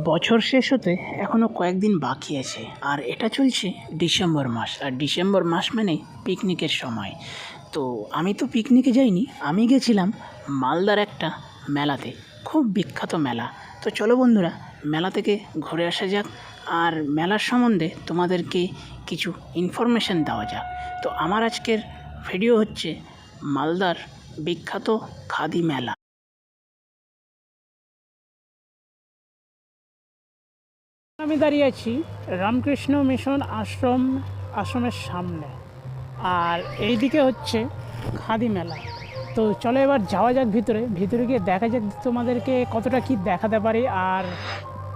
বছর শেষ হতে এখনও কয়েকদিন বাকি আছে, আর এটা চলছে ডিসেম্বর মাস। আর ডিসেম্বর মাস মানে পিকনিকের সময়। তো আমি তো পিকনিকে যাইনি, আমি গেছিলাম মালদার একটা মেলাতে, খুব বিখ্যাত মেলা। তো চলো বন্ধুরা, মেলা থেকে ঘুরে আসা যাক, আর মেলার সম্বন্ধে তোমাদেরকে কিছু ইনফরমেশান দেওয়া যাক। তো আমার আজকের ভিডিও হচ্ছে মালদার বিখ্যাত খাদি মেলা। আমি দাঁড়িয়ে আছি রামকৃষ্ণ মিশন আশ্রমের সামনে, আর এইদিকে হচ্ছে খাদি মেলা। তো চলো এবার যাওয়া যাক ভিতরে গিয়ে দেখা যাক তোমাদেরকে কতটা কি দেখাতে পারি, আর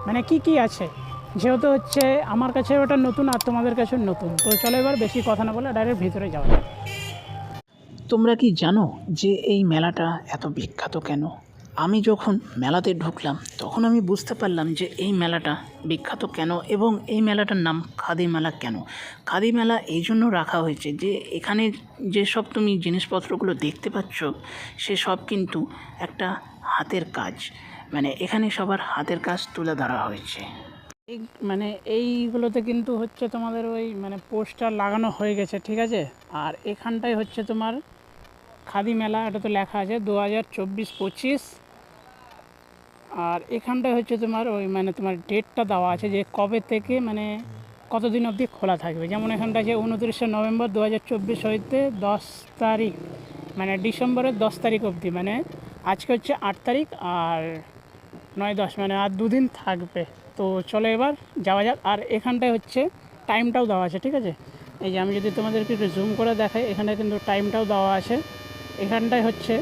মানে কি আছে, যেহেতু হচ্ছে আমার কাছে ওটা নতুন আর তোমাদের কাছে নতুন। তো চলো এবার বেশি কথা না বলে ডাইরেক্ট ভিতরে যাওয়া যাক। তোমরা কি জানো যে এই মেলাটা এত বিখ্যাত কেন? আমি যখন মেলাতে ঢুকলাম তখন আমি বুঝতে পারলাম যে এই মেলাটা বিখ্যাত কেন, এবং এই মেলাটার নাম খাদি মেলা কেন। খাদি মেলা এই জন্য রাখা হয়েছে যে এখানে যেসব তুমি জিনিসপত্রগুলো দেখতে পাচ্ছ সেসব কিন্তু একটা হাতের কাজ, মানে এখানে সবার হাতের কাজ তুলে ধরা হয়েছে। এই মানে এইগুলোতে কিন্তু হচ্ছে তোমাদের ওই মানে পোস্টার লাগানো হয়ে গেছে, ঠিক আছে। আর এখানটায় হচ্ছে তোমার খাদি মেলা, এটা তো লেখা আছে 2024-25। আর এখানটায় হচ্ছে তোমার ওই মানে তোমার ডেটটা দেওয়া আছে যে কবে থেকে মানে কতদিন অবধি খোলা থাকবে। যেমন এখানটা আছে 29শে নভেম্বর 2024 হইতে 10 তারিখ, মানে ডিসেম্বরের 10 তারিখ অবধি, মানে আজকে হচ্ছে 8 তারিখ আর 9-10, মানে আর দুদিন থাকবে। তো চলো এবার যাওয়া যাক। আর এখানটায় হচ্ছে টাইমটাও দেওয়া আছে, ঠিক আছে। এই যে আমি যদি তোমাদেরকে একটু জুম করে দেখাই, এখানে কিন্তু টাইমটাও দেওয়া আছে। এখানটায় হচ্ছে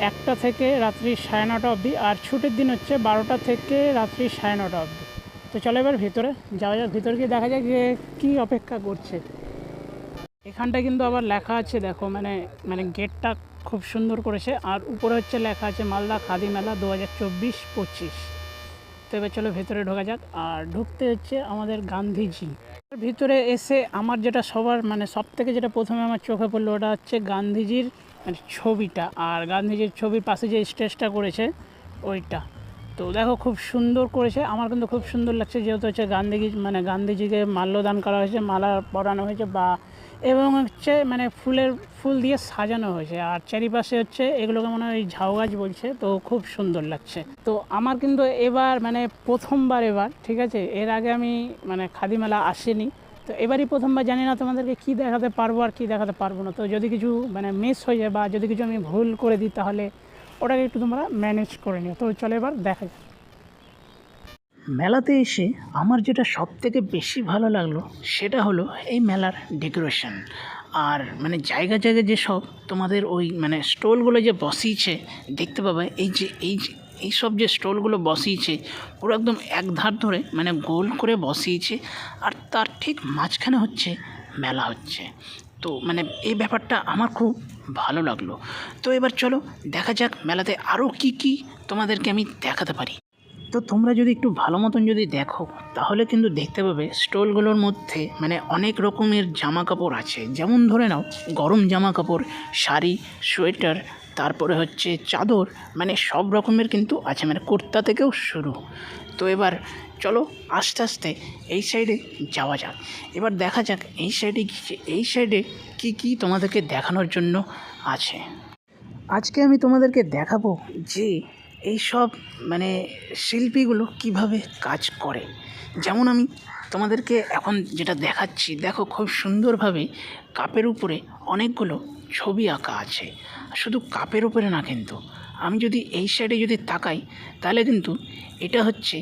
1টা থেকে রাত্রি 9:30 অবধি, আর ছুটির দিন হচ্ছে 12টা থেকে রাত্রি 9:30 অবধি। তো চলো এবার ভিতরে যাওয়া যাক, ভিতরে গিয়ে দেখা যাক যে কী অপেক্ষা করছে। এখানটায় কিন্তু আবার লেখা আছে, দেখো মানে মানে গেটটা খুব সুন্দর করেছে, আর উপরে হচ্ছে লেখা আছে মালদা খাদি মেলা 2024-25। তো এবার চলো ভেতরে ঢোকা যাক। আর ঢুকতে হচ্ছে আমাদের গান্ধীজি। ভিতরে এসে আমার যেটা সবার মানে সব থেকে যেটা প্রথমে আমার চোখে পড়লো ওটা হচ্ছে গান্ধীজির মানে ছবিটা, আর গান্ধীজির ছবির পাশে যে স্টেজটা করেছে ওইটা। তো দেখো খুব সুন্দর করেছে, আমার কিন্তু খুব সুন্দর লাগছে, যেহেতু হচ্ছে গান্ধীজিকে মাল্যদান করা হয়েছে, মালা পরানো হয়েছে বা এবং হচ্ছে মানে ফুল দিয়ে সাজানো হয়েছে, আর চারিপাশে হচ্ছে এগুলোকে মনে হয় ঝাউ গাছ বলছে। তো খুব সুন্দর লাগছে। তো আমার কিন্তু এবার মানে প্রথমবার এবার, ঠিক আছে, এর আগে আমি মানে খাদি মেলা আসেনি। তো এবারই প্রথমবার, জানি না তোমাদেরকে কী দেখাতে পারবো আর কী দেখাতে পারবো না। তো যদি কিছু মানে মিস হয়ে যায় বা যদি কিছু আমি ভুল করে দিই তাহলে ওটাকে একটু তোমরা ম্যানেজ করে নিও। তো চলো এবার দেখা যাক। মেলাতে এসে আমার যেটা সব থেকে বেশি ভালো লাগলো সেটা হলো এই মেলার ডেকোরেশন। আর মানে জায়গায় যেসব তোমাদের ওই মানে স্টলগুলো যে বসিয়েছে দেখতে পাবে, এইসব যে স্টলগুলো বসিয়েছে পুরো একদম এক ধার ধরে মানে গোল করে বসিয়েছে, আর তার ঠিক মাঝখানে হচ্ছে মেলা হচ্ছে। তো মানে এই ব্যাপারটা আমার খুব ভালো লাগলো। তো এবার চলো দেখা যাক মেলাতে আরও কী তোমাদেরকে আমি দেখাতে পারি। তো তোমরা যদি একটু ভালো মতন যদি দেখো তাহলে কিন্তু দেখতে পাবে স্টলগুলোর মধ্যে মানে অনেক রকমের জামা কাপড় আছে। যেমন ধরে নাও গরম জামা কাপড়, শাড়ি, সোয়েটার, তারপরে হচ্ছে চাদর, মানে সব রকমের কিন্তু আছে, মানে কুর্তা থেকেও শুরু। তো এবার চলো আস্তে আস্তে এই সাইডে যাওয়া যাক। এবার দেখা যাক এই সাইডে কী তোমাদেরকে দেখানোর জন্য আছে। আজকে আমি তোমাদেরকে দেখাবো যে এই সব মানে শিল্পীগুলো কিভাবে কাজ করে। যেমন আমি তোমাদেরকে এখন যেটা দেখাচ্ছি, দেখো খুব সুন্দরভাবে কাপের উপরে অনেকগুলো ছবি আঁকা আছে। শুধু কাপের উপরে না, কিন্তু আমি যদি এই সাইডে যদি তাকাই তাহলে কিন্তু এটা হচ্ছে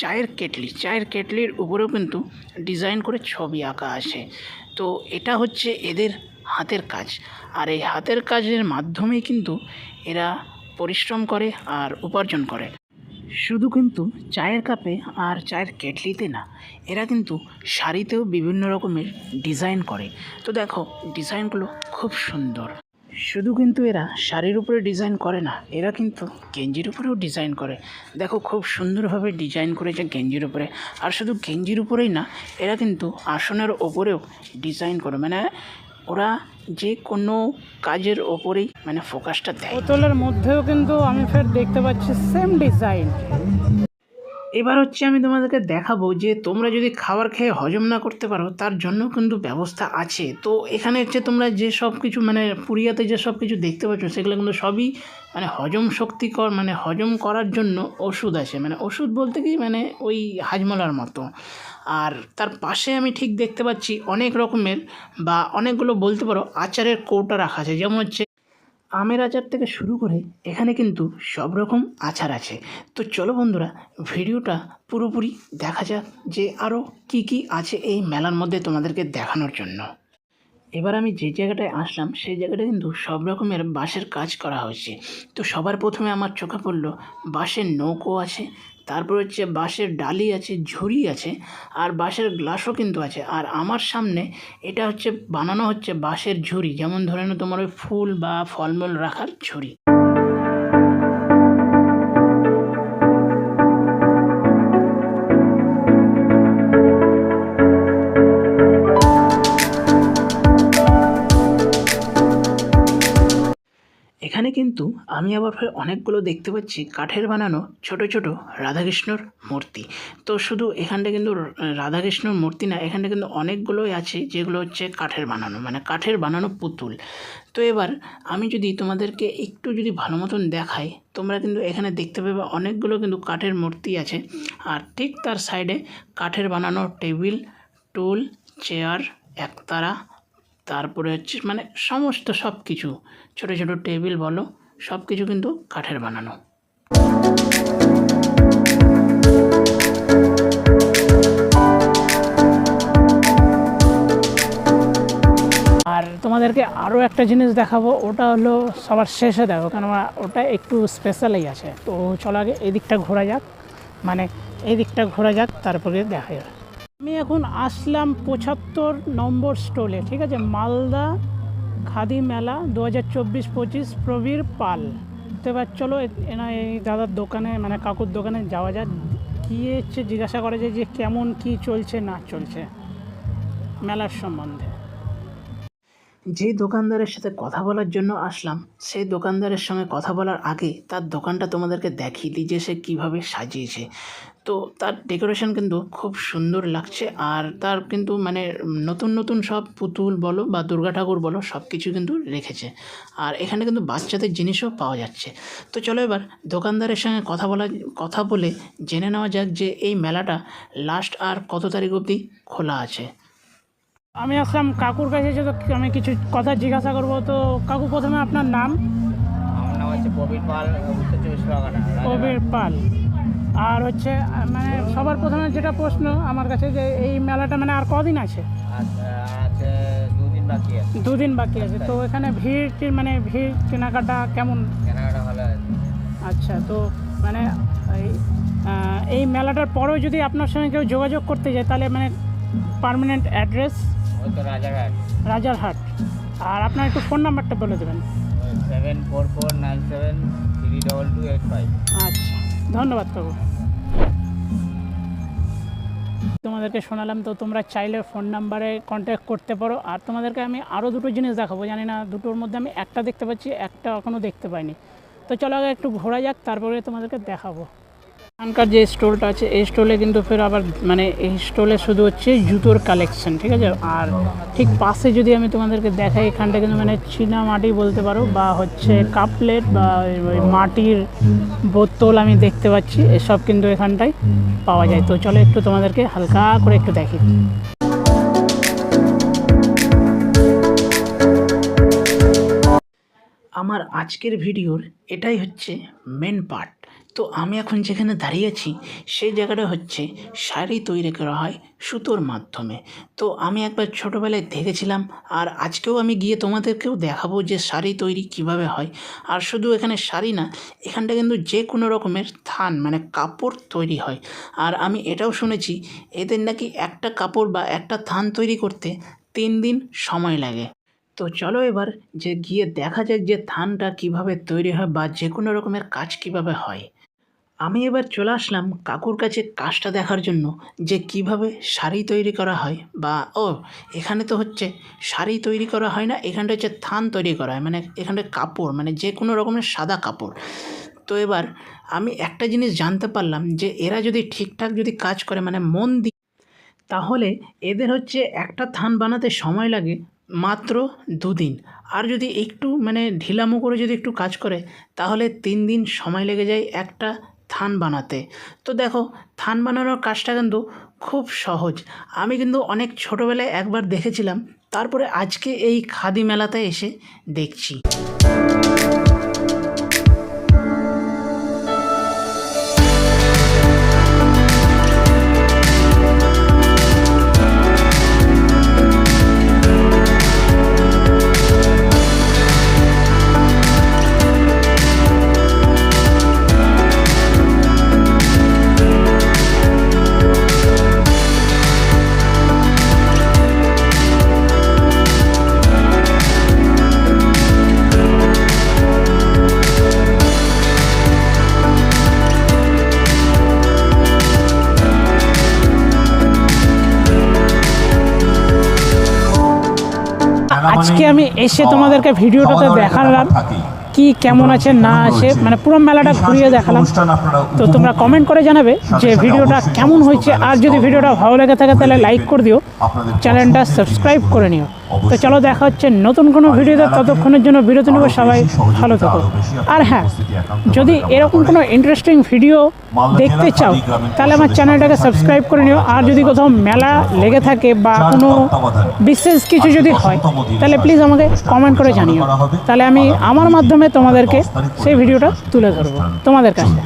চায়ের কেটলির উপরেও কিন্তু ডিজাইন করে ছবি আঁকা আছে। তো এটা হচ্ছে এদের হাতের কাজ, আর এই হাতের কাজের মাধ্যমেই কিন্তু এরা পরিশ্রম করে আর উপার্জন করে। শুধু কিন্তু চায়ের কাপে আর চায়ের কেটলিতে না, এরা কিন্তু শাড়িতেও বিভিন্ন রকমের ডিজাইন করে। তো দেখো ডিজাইনগুলো খুব সুন্দর। শুধু কিন্তু এরা শাড়ির উপরে ডিজাইন করে না, এরা কিন্তু গেঞ্জির উপরেও ডিজাইন করে। দেখো খুব সুন্দরভাবে ডিজাইন করেছে গেঞ্জির উপরে। আর শুধু গেঞ্জির উপরেই না, এরা কিন্তু আসনের ওপরেও ডিজাইন করে, মানে ওরা যে কোনো কাজের ওপরেই মানে ফোকাসটা দেয়। বোতলের মধ্যেও কিন্তু আমি ফের দেখতে পাচ্ছি সেম ডিজাইন। এবার হচ্ছে আমি তোমাদেরকে দেখাবো যে তোমরা যদি খাবার খেয়ে হজম না করতে পারো তার জন্য কিন্তু ব্যবস্থা আছে। তো এখানে হচ্ছে তোমরা যে সব কিছু মানে পুরিয়াতে যে সব কিছু দেখতে পাচ্ছ সেগুলো কিন্তু সবই মানে হজম শক্তিকর, মানে হজম করার জন্য ওষুধ আছে, মানে ওষুধ বলতে কি মানে ওই হাজমলার মতো। আর তার পাশে আমি ঠিক দেখতে পাচ্ছি অনেক রকমের বা অনেকগুলো বলতে পারো আচারের কৌটা রাখা আছে, যেমন হচ্ছে আমের আচার থেকে শুরু করে এখানে কিন্তু সব রকম আচার আছে। তো চলো বন্ধুরা, ভিডিওটা পুরোপুরি দেখা যাক যে আরও কি কি আছে এই মেলার মধ্যে তোমাদেরকে দেখানোর জন্য। এবার আমি যে জায়গাটায় আসলাম সেই জায়গাটা কিন্তু সব রকমের বাঁশের কাজ করা হয়েছে। তো সবার প্রথমে আমার চোখে পড়লো বাঁশের নৌকো আছে, তারপর হচ্ছে বাঁশের ডালি আছে, ঝুড়ি আছে, আর বাঁশের গ্লাসও কিন্তু আছে। আর আমার সামনে এটা হচ্ছে বানানো হচ্ছে বাঁশের ঝুড়ি, যেমন ধরে নাও তোমার ওই ফুল বা ফলমূল রাখার ঝুড়ি। এখানে কিন্তু আমি আবার ফের অনেকগুলো দেখতে পাচ্ছি কাঠের বানানো ছোট ছোট রাধাকৃষ্ণর মূর্তি। তো শুধু এখানটা কিন্তু রাধাকৃষ্ণর মূর্তি না, এখানটা কিন্তু অনেকগুলোই আছে যেগুলো হচ্ছে কাঠের বানানো, মানে কাঠের বানানো পুতুল। তো এবার আমি যদি তোমাদেরকে একটু যদি ভালো মতন দেখাই, তোমরা কিন্তু এখানে দেখতে পাবে অনেকগুলো কিন্তু কাঠের মূর্তি আছে। আর ঠিক তার সাইডে কাঠের বানানো টেবিল, টুল, চেয়ার, একতারা, তারপরে হচ্ছে মানে সমস্ত সব কিছু ছোটো ছোটো টেবিল বলো, সব কিছু কিন্তু কাঠের বানানো। আর তোমাদেরকে আরও একটা জিনিস দেখাবো, ওটা হলো সবার শেষে দেখো, কেন ওটা একটু স্পেশালই আছে। তো চলো আগে এই দিকটা ঘোরা যাক, মানে এই দিকটা ঘোরা যাক, তারপরে দেখা যাবে। আমি এখন আসলাম 75 নম্বর স্টলে, ঠিক আছে, মালদা খাদি মেলা 2024-25 প্রবীর পাল। তো এবার চলো এই দাদার দোকানে মানে কাকুর দোকানে যাওয়া যাক, গিয়ে হচ্ছে জিজ্ঞাসা করা যায় যে কেমন কি চলছে না চলছে মেলার সম্বন্ধে। যেই দোকানদারের সাথে কথা বলার জন্য আসলাম সেই দোকানদারের সঙ্গে কথা বলার আগে তার দোকানটা তোমাদেরকে দেখিয়ে দিই যে সে কীভাবে সাজিয়েছে। তো তার ডেকোরেশন কিন্তু খুব সুন্দর লাগছে, আর তার কিন্তু মানে নতুন নতুন সব পুতুল বলো বা দুর্গা ঠাকুর বলো সব কিছু কিন্তু রেখেছে। আর এখানে কিন্তু বাচ্চাদের জিনিসও পাওয়া যাচ্ছে। তো চলো এবার দোকানদারের সঙ্গে কথা বলে জেনে নেওয়া যাক যে এই মেলাটা লাস্ট আর কত তারিখ অবধি খোলা আছে। আমি আসলাম কাকুর কাছে, তো আমি কিছু কথা জিজ্ঞাসা করবো। তো কাকু, প্রথমে আপনার নাম? আমার নাম হচ্ছে প্রবীর পাল, উত্তর চব্বিশ পরগনা। প্রবীর পাল। আর হচ্ছে মানে সবার প্রথমে যেটা প্রশ্ন আমার কাছে, যে এই মেলাটা মানে আর কদিন আছে? আছে 2 দিন বাকি আছে। 2 দিন বাকি আছে। তো এখানে মানে ভিড় কেনাকাটা কেমন? কেনাকাটা ভালো আছে। আচ্ছা, তো মানে এই মেলাটার পরেও যদি আপনার সঙ্গে কেউ যোগাযোগ করতে যায় তাহলে মানে পার্মানেন্ট অ্যাড্রেস? ওই তো রাজারহাট। রাজারহাট। আর আপনার একটু ফোন নাম্বারটা বলে দেবেন। 7449732285। আচ্ছা, ধন্যবাদ কাকু। তোমাদেরকে শোনালাম, তো তোমরা চাইলে ফোন নাম্বারে কন্ট্যাক্ট করতে পারো। আর তোমাদেরকে আমি আরও দুটো জিনিস দেখাবো, জানি না দুটোর মধ্যে আমি একটা দেখতে পাচ্ছি, একটা এখনও দেখতে পাইনি। তো চলো আগে একটু ঘোরা যাক, তারপরে তোমাদেরকে দেখাবো। এখানকার যে স্টলটা আছে এই স্টলে কিন্তু ফের আবার মানে এই স্টলে শুধু হচ্ছে জুতোর কালেকশন, ঠিক আছে। আর ঠিক পাশে যদি আমি তোমাদেরকে দেখাই, এখানটা কিন্তু মানে চীনা মাটি বলতে পারো বা হচ্ছে কাপ প্লেট বা ওই মাটির বোতল আমি দেখতে পাচ্ছি, এসব কিন্তু এখানটায় পাওয়া যায়। তো চলো একটু তোমাদেরকে হালকা করে একটু দেখি। আমার আজকের ভিডিওর এটাই হচ্ছে মেন পার্ট। তো আমি এখন যেখানে দাঁড়িয়ে আছি সেই জায়গাটা হচ্ছে শাড়ি তৈরি করা হয় সুতোর মাধ্যমে। তো আমি একবার ছোটোবেলায় দেখেছিলাম, আর আজকেও আমি গিয়ে তোমাদেরকেও দেখাবো যে শাড়ি তৈরি কিভাবে হয়। আর শুধু এখানে শাড়ি না, এখানটা কিন্তু যে কোনো রকমের থান মানে কাপড় তৈরি হয়। আর আমি এটাও শুনেছি এদের নাকি একটা কাপড় বা একটা থান তৈরি করতে 3 দিন সময় লাগে। তো চলো এবার যে গিয়ে দেখা যাক যে থানটা কিভাবে তৈরি হয় বা যে কোনো রকমের কাজ কিভাবে হয়। আমি এবার চলে আসলাম কাকুর কাছে কাজটা দেখার জন্য যে কিভাবে শাড়ি তৈরি করা হয়। বা এখানে তো হচ্ছে শাড়ি তৈরি করা হয় না, এখানটা হচ্ছে থান তৈরি করা হয়, মানে এখানটা কাপড় মানে যে কোনো রকমের সাদা কাপড়। তো এবার আমি একটা জিনিস জানতে পারলাম যে এরা যদি ঠিকঠাক যদি কাজ করে মানে মন দিয়ে, তাহলে এদের হচ্ছে একটা থান বানাতে সময় লাগে মাত্র 2 দিন। আর যদি একটু মানে ঢিলামো করে যদি একটু কাজ করে তাহলে 3 দিন সময় লেগে যায় একটা থান বানাতে। তো দেখো, থান বানানোর কাজটা কিন্তু খুব সহজ। আমি কিন্তু অনেক ছোটোবেলায় একবার দেখেছিলাম, তারপরে আজকে এই খাদি মেলাতে এসে দেখছি। আজকে আমি এসে তোমাদেরকে ভিডিওটাতে দেখালাম কি কেমন আছে না আছে, মানে পুরো মেলাটা ঘুরিয়ে দেখালাম। তো তোমরা কমেন্ট করে জানাবে যে ভিডিওটা কেমন হয়েছে, আর যদি ভিডিওটা ভালো লেগে থাকে তাহলে লাইক করে দিও, চ্যানেলটা সাবস্ক্রাইব করে নিও। তো চলো দেখা হচ্ছে নতুন কোনো ভিডিওতে, ততক্ষণের জন্য বিরতি নেব। সবাই ভালো থেকো। আর হ্যাঁ, যদি এরকম কোনো ইন্টারেস্টিং ভিডিও দেখতে চাও তাহলে আমার চ্যানেলটাকে সাবস্ক্রাইব করে নিও। আর যদি কোথাও মেলা লেগে থাকে বা কোনো বিশেষ কিছু যদি হয় তাহলে প্লিজ আমাকে কমেন্ট করে জানিও, তাহলে আমি আমার মাধ্যমে তোমাদেরকে সেই ভিডিওটা তুলে ধরবো তোমাদের কাছে।